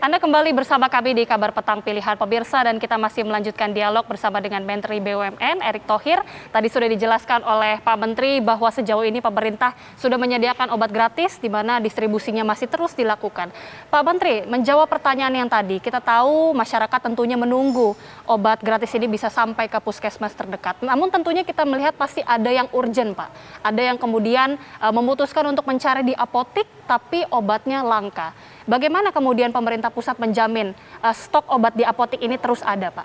Anda kembali bersama kami di Kabar Petang Pilihan Pemirsa dan kita masih melanjutkan dialog bersama dengan Menteri BUMN Erick Thohir. Tadi sudah dijelaskan oleh Pak Menteri bahwa sejauh ini pemerintah sudah menyediakan obat gratis di mana distribusinya masih terus dilakukan. Pak Menteri, menjawab pertanyaan yang tadi, kita tahu masyarakat tentunya menunggu obat gratis ini bisa sampai ke puskesmas terdekat. Namun tentunya kita melihat pasti ada yang urgent, Pak. Ada yang kemudian memutuskan untuk mencari di apotik tapi obatnya langka. Bagaimana kemudian pemerintah pusat menjamin stok obat di apotik ini terus ada, Pak?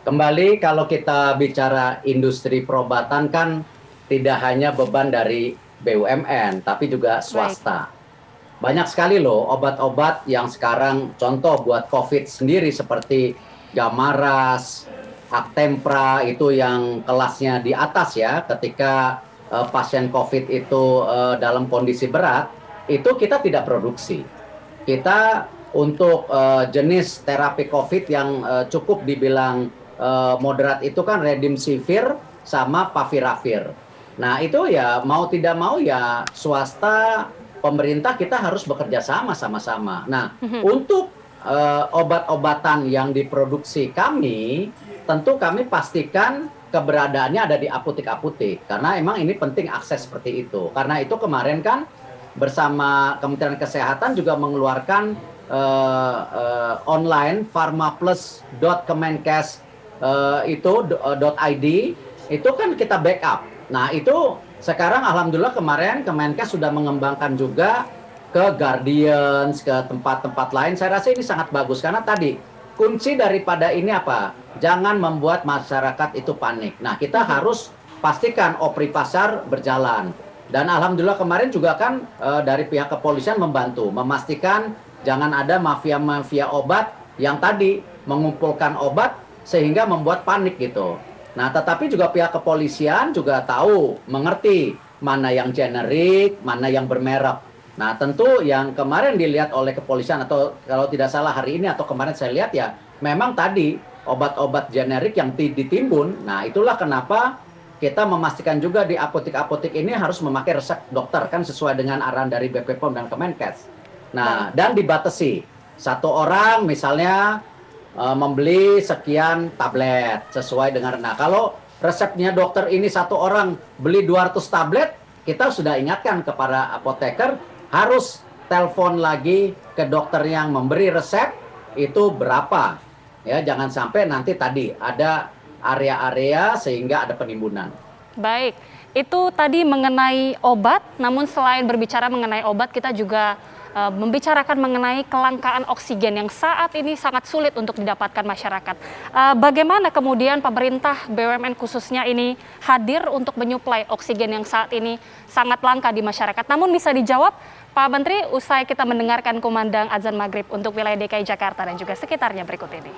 Kembali kalau kita bicara industri perobatan kan tidak hanya beban dari BUMN, tapi juga swasta. Banyak sekali loh obat-obat yang sekarang contoh buat COVID sendiri seperti Gamaras, Actempra itu yang kelasnya di atas ya ketika pasien COVID itu dalam kondisi berat, itu kita tidak produksi. Kita untuk jenis terapi COVID yang cukup dibilang moderat itu kan Remdesivir sama Favipiravir. Nah itu ya mau tidak mau ya swasta, pemerintah kita harus bekerja sama-sama. Nah untuk obat-obatan yang diproduksi kami, tentu kami pastikan keberadaannya ada di apotek-apotek. Karena emang ini penting akses seperti itu. Karena itu kemarin kan bersama Kementerian Kesehatan juga mengeluarkan online pharmaplus.kemenkes .id itu kan kita backup. Nah itu sekarang alhamdulillah kemarin Kemenkes sudah mengembangkan juga ke Guardians, ke tempat-tempat lain. Saya rasa ini sangat bagus karena tadi kunci daripada ini apa? Jangan membuat masyarakat itu panik. Nah kita harus pastikan operi pasar berjalan. Dan alhamdulillah kemarin juga kan dari pihak kepolisian membantu, memastikan jangan ada mafia-mafia obat yang tadi mengumpulkan obat sehingga membuat panik gitu. Nah tetapi juga pihak kepolisian juga tahu, mengerti mana yang generik, mana yang bermerek. Nah tentu yang kemarin dilihat oleh kepolisian atau kalau tidak salah hari ini atau kemarin saya lihat ya memang tadi obat-obat generik yang ditimbun. Nah itulah kenapa kita memastikan juga di apotek-apotek ini harus memakai resep dokter kan sesuai dengan arahan dari BP POM dan Kemenkes. Nah, dan dibatasi. Satu orang misalnya membeli sekian tablet sesuai dengan. Nah, kalau resepnya dokter ini satu orang beli 200 tablet, kita sudah ingatkan kepada apoteker harus telepon lagi ke dokter yang memberi resep itu berapa. Ya, jangan sampai nanti tadi ada area-area sehingga ada penimbunan. Baik, itu tadi mengenai obat, namun selain berbicara mengenai obat, kita juga membicarakan mengenai kelangkaan oksigen yang saat ini sangat sulit untuk didapatkan masyarakat. Bagaimana kemudian pemerintah BUMN khususnya ini hadir untuk menyuplai oksigen yang saat ini sangat langka di masyarakat? Namun bisa dijawab, Pak Menteri, usai kita mendengarkan kumandang azan maghrib untuk wilayah DKI Jakarta dan juga sekitarnya berikut ini.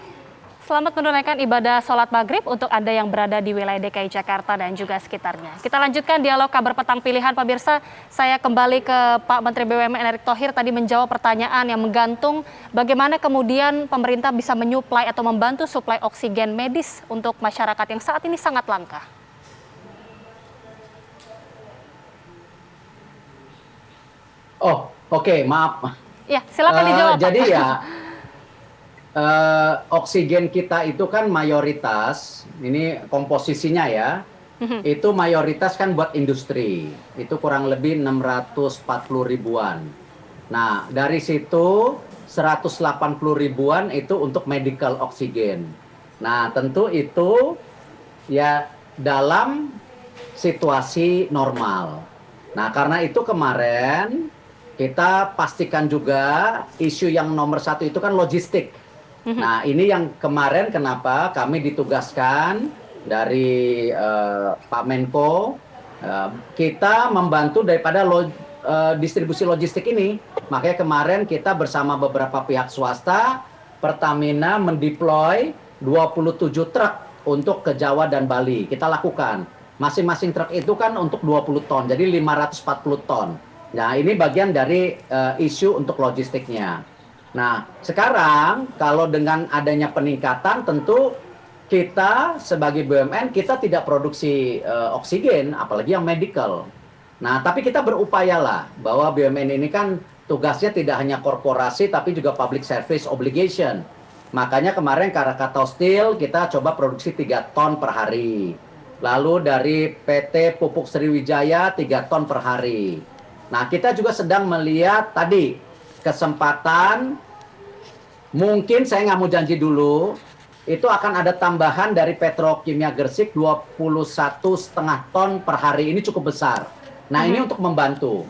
Selamat menunaikan ibadah sholat maghrib untuk Anda yang berada di wilayah DKI Jakarta dan juga sekitarnya. Kita lanjutkan dialog Kabar Petang Pilihan, pemirsa. Saya kembali ke Pak Menteri BUMN Erick Thohir tadi menjawab pertanyaan yang menggantung bagaimana kemudian pemerintah bisa menyuplai atau membantu suplai oksigen medis untuk masyarakat yang saat ini sangat langka. Oh, oke, maaf. Ya, silakan dijawab. Jadi ya, oksigen kita itu kan mayoritas, ini komposisinya ya, itu mayoritas kan buat industri, itu kurang lebih 640 ribuan. Nah, dari situ 180 ribuan itu untuk medical oksigen. Nah, tentu itu ya dalam situasi normal. Nah, karena itu kemarin kita pastikan juga isu yang nomor satu itu kan logistik. Nah ini yang kemarin kenapa kami ditugaskan dari Pak Menko, kita membantu daripada distribusi logistik ini. Makanya kemarin kita bersama beberapa pihak swasta, Pertamina mendeploy 27 truk untuk ke Jawa dan Bali. Kita lakukan. Masing-masing truk itu kan untuk 20 ton, jadi 540 ton. Nah ini bagian dari isu untuk logistiknya. Nah, sekarang kalau dengan adanya peningkatan tentu kita sebagai BUMN kita tidak produksi oksigen, apalagi yang medical. Nah, tapi kita berupayalah bahwa BUMN ini kan tugasnya tidak hanya korporasi tapi juga public service obligation. Makanya kemarin Krakatau Steel kita coba produksi 3 ton per hari. Lalu dari PT Pupuk Sriwijaya 3 ton per hari. Nah, kita juga sedang melihat tadi kesempatan, mungkin saya nggak mau janji dulu, itu akan ada tambahan dari Petrokimia Gresik 21,5 ton per hari. Ini cukup besar. Nah, ini untuk membantu.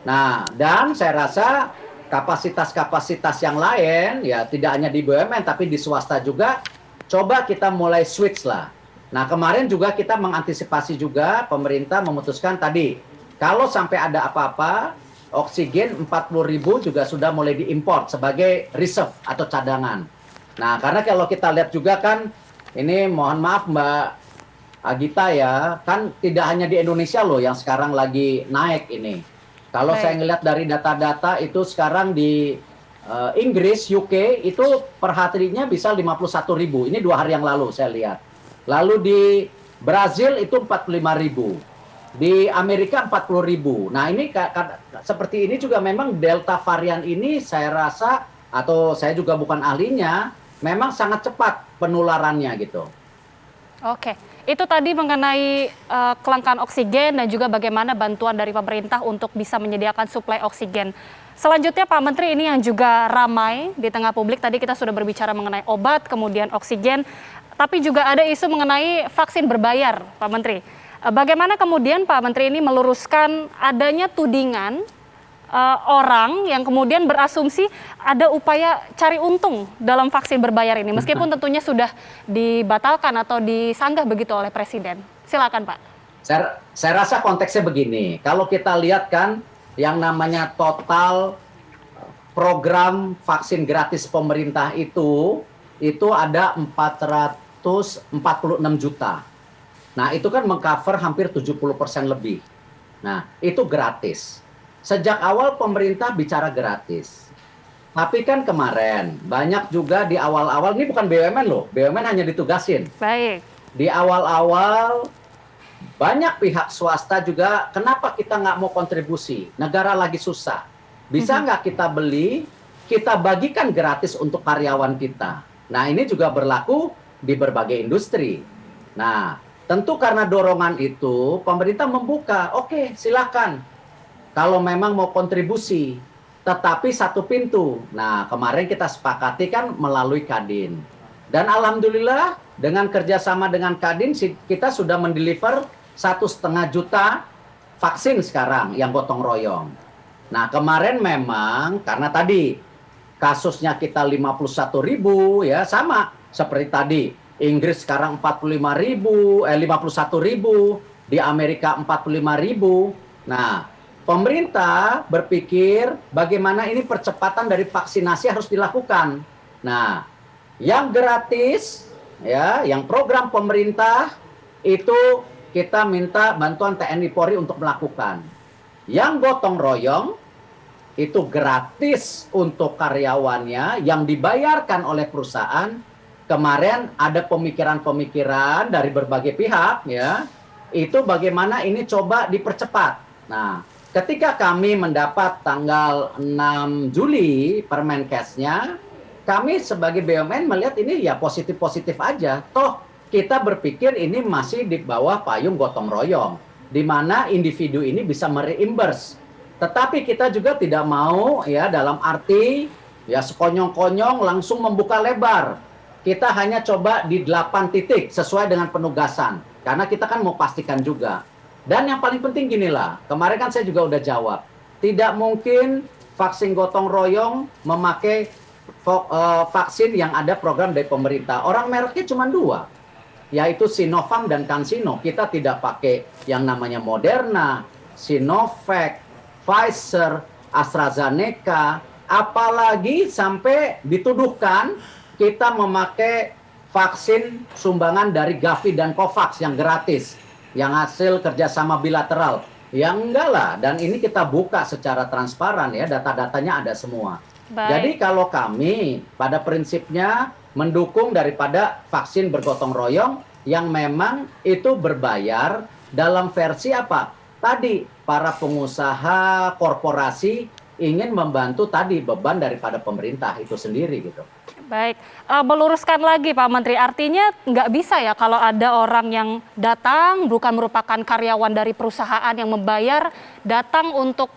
Nah, dan saya rasa kapasitas-kapasitas yang lain, ya tidak hanya di BUMN, tapi di swasta juga, coba kita mulai switch lah. Nah, kemarin juga kita mengantisipasi juga, pemerintah memutuskan tadi, kalau sampai ada apa-apa, oksigen 40.000 juga sudah mulai diimport sebagai reserve atau cadangan. Nah, karena kalau kita lihat juga kan, ini mohon maaf Mbak Agita ya, kan tidak hanya di Indonesia loh yang sekarang lagi naik ini. Kalau saya ngelihat dari data-data itu sekarang di Inggris, UK, itu per harinya bisa 51.000. Ini 2 hari yang lalu saya lihat. Lalu di Brazil itu 45.000. Di Amerika 40.000. Nah ini seperti ini juga memang Delta varian ini saya rasa, atau saya juga bukan ahlinya, memang sangat cepat penularannya gitu. Oke, itu tadi mengenai kelangkaan oksigen dan juga bagaimana bantuan dari pemerintah untuk bisa menyediakan suplai oksigen. Selanjutnya Pak Menteri, ini yang juga ramai di tengah publik, tadi kita sudah berbicara mengenai obat, kemudian oksigen, tapi juga ada isu mengenai vaksin berbayar, Pak Menteri. Bagaimana kemudian Pak Menteri ini meluruskan adanya tudingan orang yang kemudian berasumsi ada upaya cari untung dalam vaksin berbayar ini, meskipun tentunya sudah dibatalkan atau disanggah begitu oleh Presiden. Silakan Pak. Saya rasa konteksnya begini, kalau kita lihat kan yang namanya total program vaksin gratis pemerintah itu ada 446 juta. Nah itu kan mengcover hampir 70% lebih. Nah itu gratis. Sejak awal pemerintah bicara gratis. Tapi kan kemarin banyak juga di awal-awal, ini bukan BUMN loh, BUMN hanya ditugasin. Baik. Di awal-awal banyak pihak swasta juga, kenapa kita nggak mau kontribusi? Negara lagi susah. Bisa nggak kita beli, kita bagikan gratis untuk karyawan kita. Nah ini juga berlaku di berbagai industri. Nah tentu karena dorongan itu, pemerintah membuka, oke silakan. Kalau memang mau kontribusi, tetapi satu pintu. Nah, kemarin kita sepakati kan melalui Kadin. Dan alhamdulillah dengan kerjasama dengan Kadin, kita sudah mendeliver 1,5 juta vaksin sekarang yang gotong royong. Nah, kemarin memang karena tadi kasusnya kita 51.000 ya, sama seperti tadi. Inggris sekarang 51.000, di Amerika 45.000. Nah, pemerintah berpikir bagaimana ini percepatan dari vaksinasi harus dilakukan. Nah, yang gratis, ya, yang program pemerintah itu kita minta bantuan TNI Polri untuk melakukan. Yang gotong royong itu gratis untuk karyawannya yang dibayarkan oleh perusahaan. Kemarin ada pemikiran-pemikiran dari berbagai pihak, ya, itu bagaimana ini coba dipercepat. Nah, ketika kami mendapat tanggal 6 Juli Permenkesnya, kami sebagai BUMN melihat ini ya positif-positif aja. Toh kita berpikir ini masih di bawah payung gotong royong, di mana individu ini bisa mereimburse. Tetapi kita juga tidak mau ya dalam arti ya sekonyong-konyong langsung membuka lebar. Kita hanya coba di 8 titik sesuai dengan penugasan. Karena kita kan mau pastikan juga. Dan yang paling penting ginilah, kemarin kan saya juga udah jawab, tidak mungkin vaksin gotong royong memakai vaksin yang ada program dari pemerintah. Orang mereknya cuma 2, yaitu Sinovac dan CanSino. Kita tidak pakai yang namanya Moderna, Sinovac, Pfizer, AstraZeneca, apalagi sampai dituduhkan kita memakai vaksin sumbangan dari Gavi dan Covax yang gratis, yang hasil kerjasama bilateral. Ya enggak lah, dan ini kita buka secara transparan ya, data-datanya ada semua. Baik. Jadi kalau kami pada prinsipnya mendukung daripada vaksin bergotong royong yang memang itu berbayar dalam versi apa? Tadi para pengusaha korporasi ingin membantu tadi beban daripada pemerintah itu sendiri gitu. Baik, meluruskan lagi Pak Menteri, artinya nggak bisa ya kalau ada orang yang datang bukan merupakan karyawan dari perusahaan yang membayar, datang untuk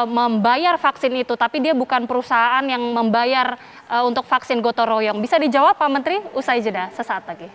membayar vaksin itu, tapi dia bukan perusahaan yang membayar untuk vaksin gotong royong. Bisa dijawab Pak Menteri? Usai jeda sesaat lagi.